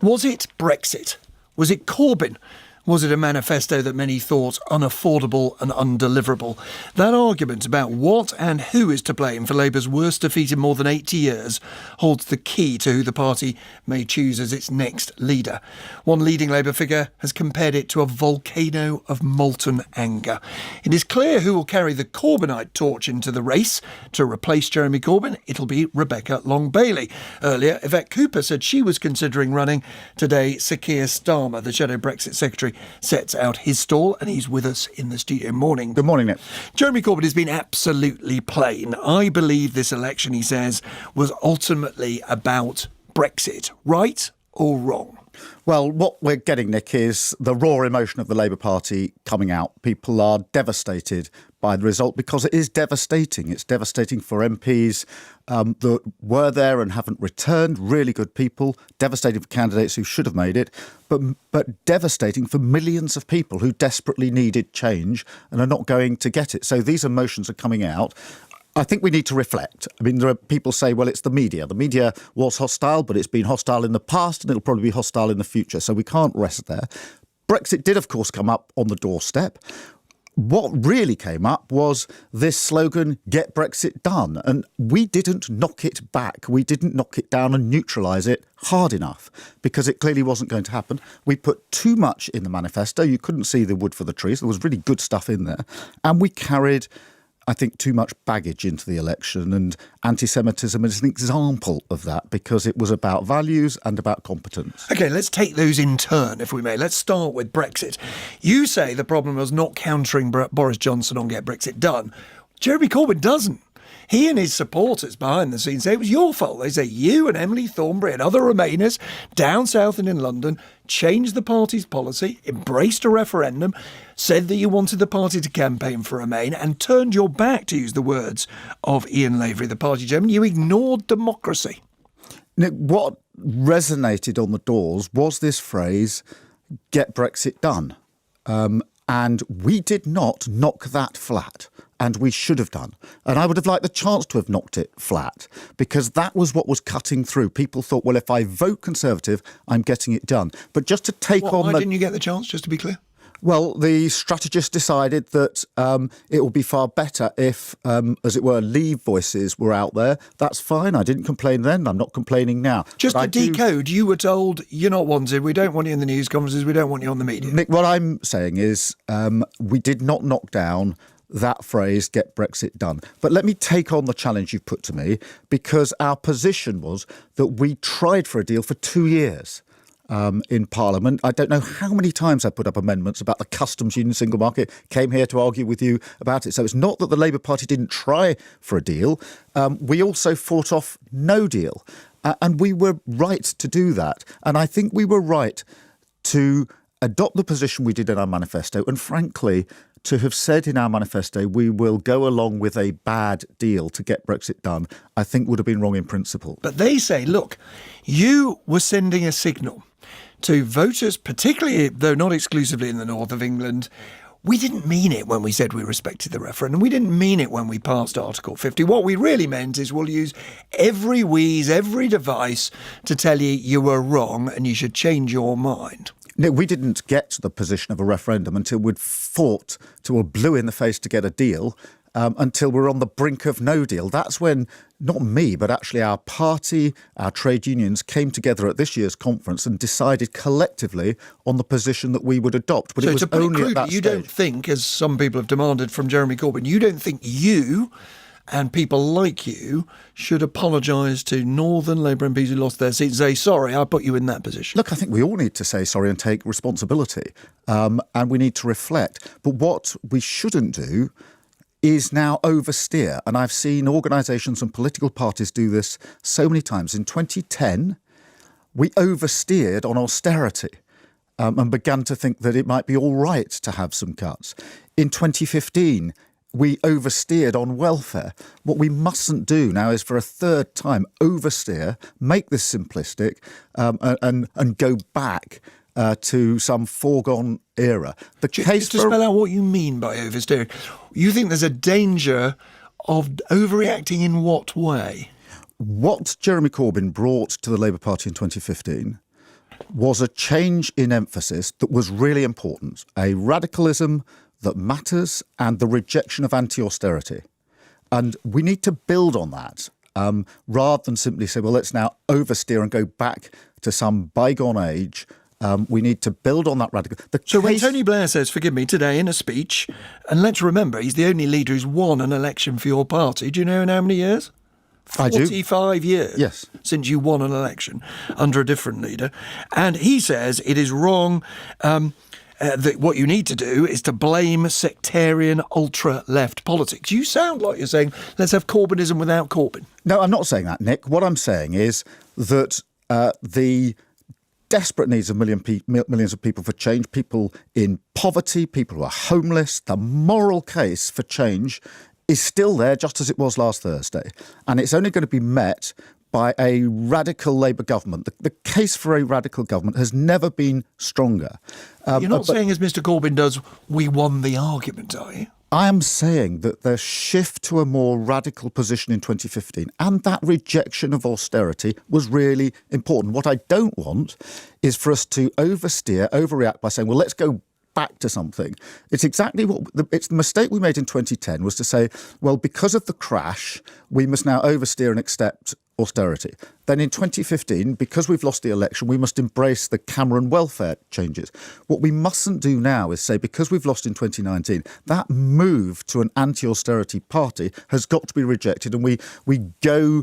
Was it Brexit? Was it Corbyn? Was it a manifesto that many thought unaffordable and undeliverable? That argument about what and who is to blame for Labour's worst defeat in more than 80 years holds the key to who the party may choose as its next leader. One leading Labour figure has compared it to a volcano of molten anger. It is clear who will carry the Corbynite torch into the race. To replace Jeremy Corbyn, it'll be Rebecca Long-Bailey. Earlier, Yvette Cooper said she was considering running. Today, Sir Keir Starmer, the shadow Brexit secretary, sets out his stall, and he's with us in the studio. Morning. Good morning, Nick. Jeremy Corbyn has been absolutely plain. I believe this election, he says, was ultimately about Brexit. Right or wrong? Well, what we're getting, Nick, is the raw emotion of the Labour Party coming out. People are devastated by the result because it is devastating. It's devastating for MPs that were there and haven't returned, really good people, devastating for candidates who should have made it, but devastating for millions of people who desperately needed change and are not going to get it. So these emotions are coming out. I think we need to reflect. I mean, there are people say, well, it's the media. The media was hostile, but it's been hostile in the past and it'll probably be hostile in the future. So we can't rest there. Brexit did, of course, come up on the doorstep. What really came up was this slogan, get Brexit done. And we didn't knock it back. We didn't knock it down and neutralise it hard enough because it clearly wasn't going to happen. We put too much in the manifesto. You couldn't see the wood for the trees. There was really good stuff in there. And we carried, I think, too much baggage into the election, and anti-Semitism is an example of that because it was about values and about competence. OK, let's take those in turn, if we may. Let's start with Brexit. You say the problem was not countering Boris Johnson on Get Brexit Done. Jeremy Corbyn doesn't. He and his supporters behind the scenes say it was your fault. They say you and Emily Thornberry and other Remainers down south and in London changed the party's policy, embraced a referendum, said that you wanted the party to campaign for Remain and turned your back, to use the words of Ian Lavery, the party chairman. You ignored democracy. Nick, what resonated on the doors was this phrase, get Brexit done. And we did not knock that flat, and we should have done. And I would have liked the chance to have knocked it flat, because that was what was cutting through. People thought, well, if I vote Conservative, I'm getting it done. But just to take on... Why didn't you get the chance, just to be clear? Well, the strategists decided that it would be far better if, as it were, Leave voices were out there. That's fine. I didn't complain then. I'm not complaining now. Just to decode, you were told you're not wanted. We don't want you in the news conferences. We don't want you on the media. Nick, what I'm saying is we did not knock down that phrase, get Brexit done. But let me take on the challenge you've put to me, because our position was that we tried for a deal for 2 years. In Parliament. I don't know how many times I put up amendments about the customs union single market, came here to argue with you about it. So it's not that the Labour Party didn't try for a deal. We also fought off no deal. And we were right to do that. And I think we were right to adopt the position we did in our manifesto. And frankly, to have said in our manifesto, we will go along with a bad deal to get Brexit done, I think would have been wrong in principle. But they say, look, you were sending a signal to voters, particularly, though not exclusively in the north of England. We didn't mean it when we said we respected the referendum. We didn't mean it when we passed Article 50. What we really meant is we'll use every wheeze, every device to tell you you were wrong and you should change your mind. No, we didn't get to the position of a referendum until we'd fought till we're blue in the face to get a deal, until we're on the brink of no deal. That's when, not me, but actually our party, our trade unions came together at this year's conference and decided collectively on the position that we would adopt. But so it was to put only it crudely, at that you stage. don't think, as some people have demanded from Jeremy Corbyn, you don't think you and people like you should apologise to Northern Labour MPs who lost their seats and say, sorry, I put you in that position? Look, I think we all need to say sorry and take responsibility, and we need to reflect. But what we shouldn't do is now oversteer. And I've seen organisations and political parties do this so many times. In 2010, we oversteered on austerity and began to think that it might be all right to have some cuts. In 2015, we oversteered on welfare. What we mustn't do now is for a third time oversteer, make this simplistic and go back to some foregone era. Just to spell out what you mean by oversteering, you think there's a danger of overreacting in what way? What Jeremy Corbyn brought to the Labour Party in 2015 was a change in emphasis that was really important, a radicalism that matters and the rejection of anti-austerity. And we need to build on that rather than simply say, well, let's now oversteer and go back to some bygone age. We need to build on that radical. When Tony Blair says, forgive me, today in a speech, and let's remember, he's the only leader who's won an election for your party. Do you know in how many years? I do. 45 years Yes. Since you won an election under a different leader. And he says it is wrong. That what you need to do is to blame sectarian ultra-left politics. You sound like you're saying, let's have Corbynism without Corbyn. No, I'm not saying that, Nick. What I'm saying is that the desperate needs of millions of people for change, people in poverty, people who are homeless, the moral case for change is still there, just as it was last Thursday. And it's only going to be met by a radical Labour government. The case for a radical government has never been stronger. You're not saying, as Mr Corbyn does, we won the argument, are you? I am saying that the shift to a more radical position in 2015 and that rejection of austerity was really important. What I don't want is for us to overreact by saying, well, let's go back to something. It's exactly it's the mistake we made in 2010 was to say, well, because of the crash, we must now oversteer and accept austerity. Then in 2015, because we've lost the election, we must embrace the Cameron welfare changes. What we mustn't do now is say, because we've lost in 2019, that move to an anti-austerity party has got to be rejected, and we go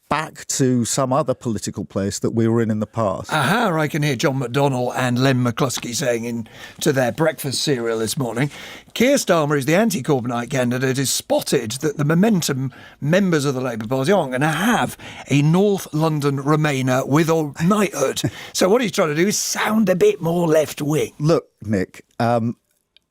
back to some other political place that we were in the past. Aha, I can hear John McDonnell and Len McCluskey saying to their breakfast cereal this morning, Keir Starmer is the anti-Corbynite candidate, is spotted that the Momentum members of the Labour Party aren't going to have a North London Remainer with a knighthood. So what he's trying to do is sound a bit more left-wing. Look, Nick,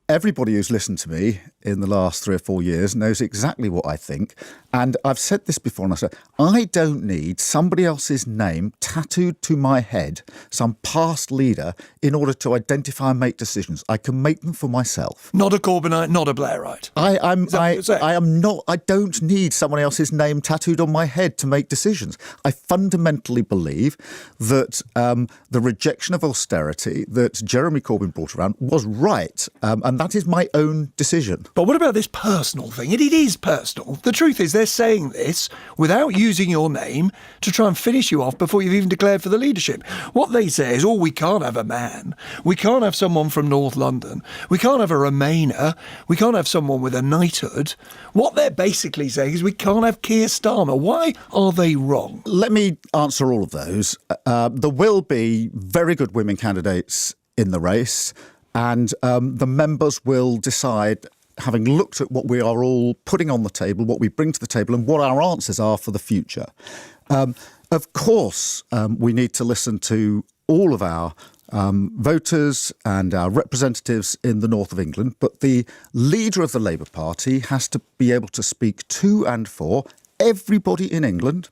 everybody who's listened to me in the last 3 or 4 years knows exactly what I think. And I've said this before, and I said, I don't need somebody else's name tattooed to my head, some past leader, in order to identify and make decisions. I can make them for myself. Not a Corbynite, not a Blairite. I don't need someone else's name tattooed on my head to make decisions. I fundamentally believe that the rejection of austerity that Jeremy Corbyn brought around was right. And that is my own decision. But what about this personal thing? It is personal. The truth is they're saying this without using your name to try and finish you off before you've even declared for the leadership. What they say is, we can't have a man. We can't have someone from North London. We can't have a Remainer. We can't have someone with a knighthood. What they're basically saying is we can't have Keir Starmer. Why are they wrong? Let me answer all of those. There will be very good women candidates in the race, and the members will decide, having looked at what we are all putting on the table, what we bring to the table and what our answers are for the future. Of course, we need to listen to all of our voters and our representatives in the north of England, but the leader of the Labour Party has to be able to speak to and for everybody in England,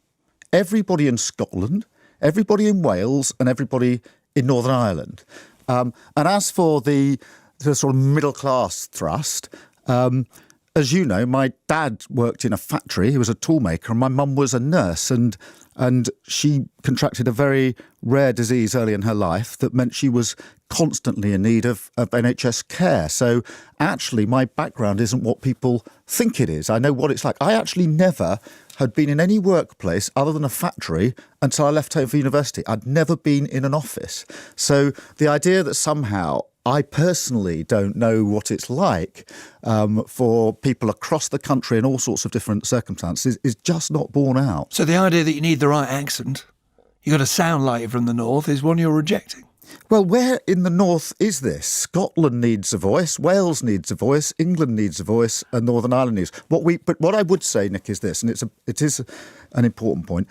everybody in Scotland, everybody in Wales and everybody in Northern Ireland. And as for the sort of middle-class thrust, as you know, my dad worked in a factory. He was a toolmaker, and my mum was a nurse, and she contracted a very rare disease early in her life that meant she was constantly in need of NHS care. So actually, my background isn't what people think it is. I know what it's like. I actually never had been in any workplace other than a factory until I left home for university. I'd never been in an office. So the idea that somehow I personally don't know what it's like for people across the country in all sorts of different circumstances is just not borne out. So the idea that you need the right accent, you've got to sound like you're from the north, is one you're rejecting. Well, where in the north is this? Scotland needs a voice, Wales needs a voice, England needs a voice, and Northern Ireland needs. But what I would say, Nick, is this, and it is an important point.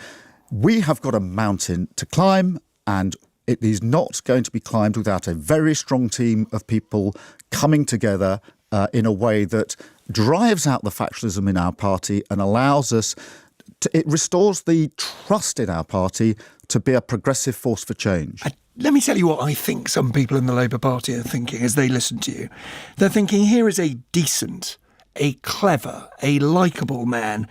We have got a mountain to climb, and it is not going to be climbed without a very strong team of people coming together in a way that drives out the factionalism in our party and allows us it restores the trust in our party to be a progressive force for change. Let me tell you what I think some people in the Labour Party are thinking as they listen to you. They're thinking, here is a decent, a clever, a likeable man,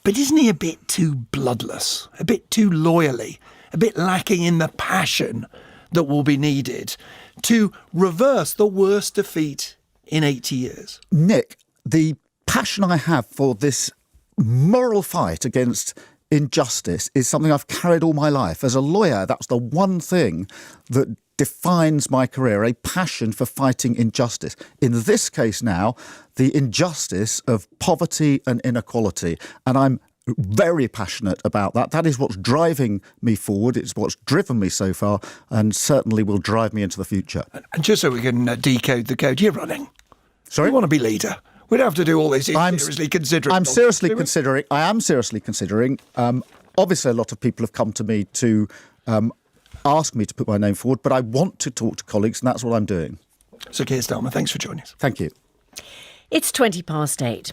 but isn't he a bit too bloodless, a bit too lawyerly, a bit lacking in the passion that will be needed to reverse the worst defeat in 80 years? Nick, the passion I have for this moral fight against injustice is something I've carried all my life. As a lawyer, that's the one thing that defines my career, a passion for fighting injustice. In this case now, the injustice of poverty and inequality. And I'm very passionate about that. That is what's driving me forward. It's what's driven me so far and certainly will drive me into the future. And just so we can decode the code, you're running. Sorry? You want to be leader. We don't have to do all this. Seriously considering. I'm seriously considering. I am seriously considering. Obviously, a lot of people have come to me to ask me to put my name forward, but I want to talk to colleagues, and that's what I'm doing. So, Keir Starmer, thanks for joining us. Thank you. It's 8:20.